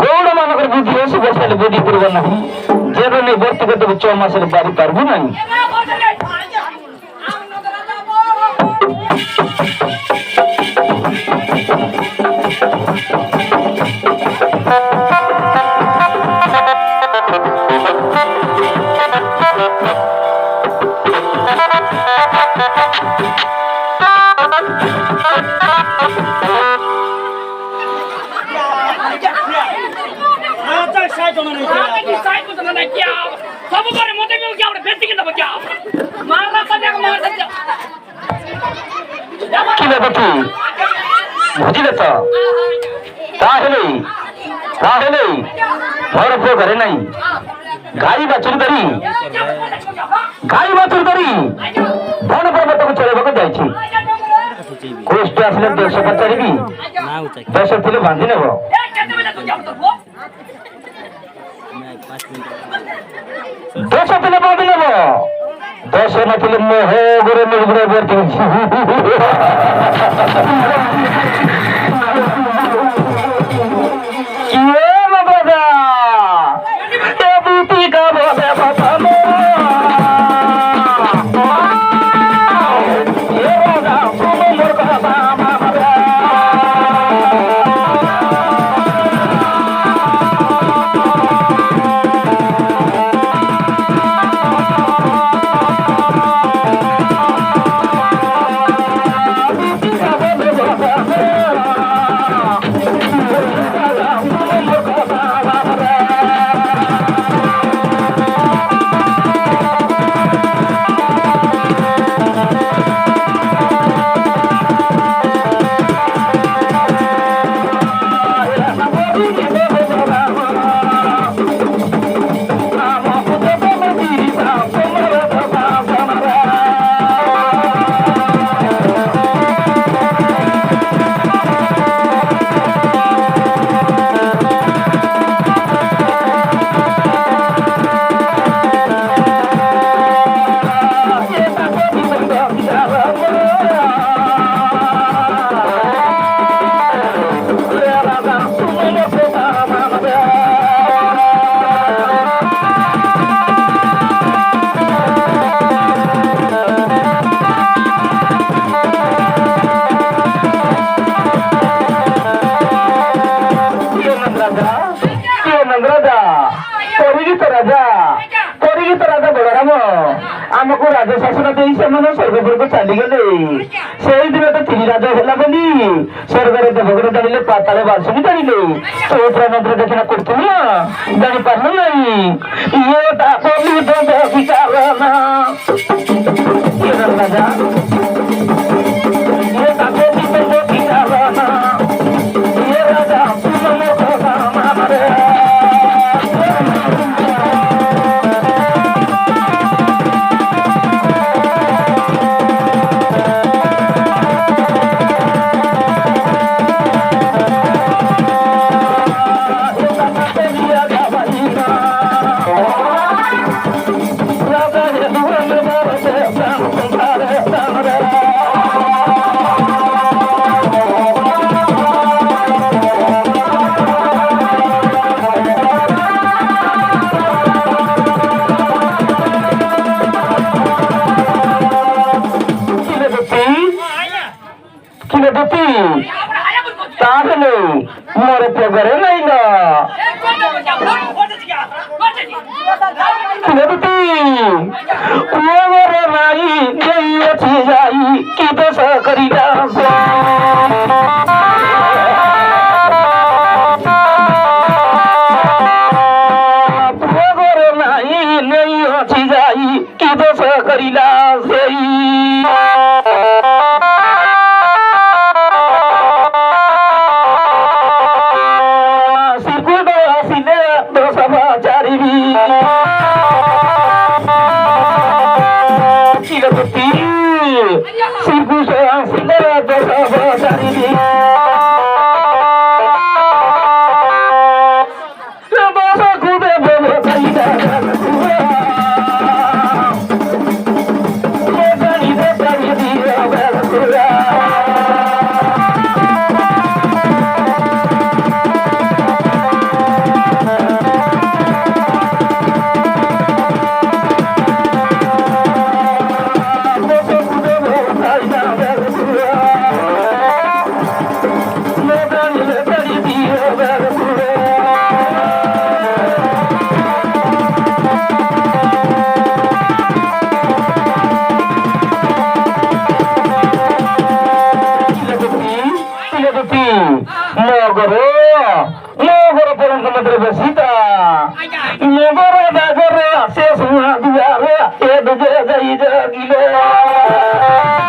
গৌড় মানকের বুদ্ধি হয়েছে বসালে বুদ্ধি করবো না যেন নেই ভর্তি করতে 6 মাসের বাড়ি পারবো না বুঝলে তো তাহলে ঘর ঘরে নাই গাড়ি বাছুর করি ধন পর্বতকে চড়াইବାକୁ ଯାଇଛି କୋଷ୍ଟ ଆସିଲେ 100 ପଚାରିବି 10 ଥିଲେ ବାନ୍ଧି ନେବ 10 ଥିଲେ ବାନ୍ଧି ନେବ 10 ନଥିଲେ ମୋହ ଗୁରେ ନିର୍ଗୁରେ ବର୍ତ୍ତି आमको राजा शासन दे स्वर्गपुर को चलीगले से दिन तो 3 राजा है बोली स्वर्ग देवगर जाने पाताल बासुनी जाने चौथा मंत्र देखना करतु जानी पार नहीं ये राजा मोर पगरे नहीं ना जाई कि दस करी नहीं अच्छी जाई कि दस करीला সারি দি বাসা খুদে বলো তাই না সারি দে সারি দিয়া বেলা Mogoro porong kementerian Besita. Mogoro dagore ase semua dia re, e dege dai gile.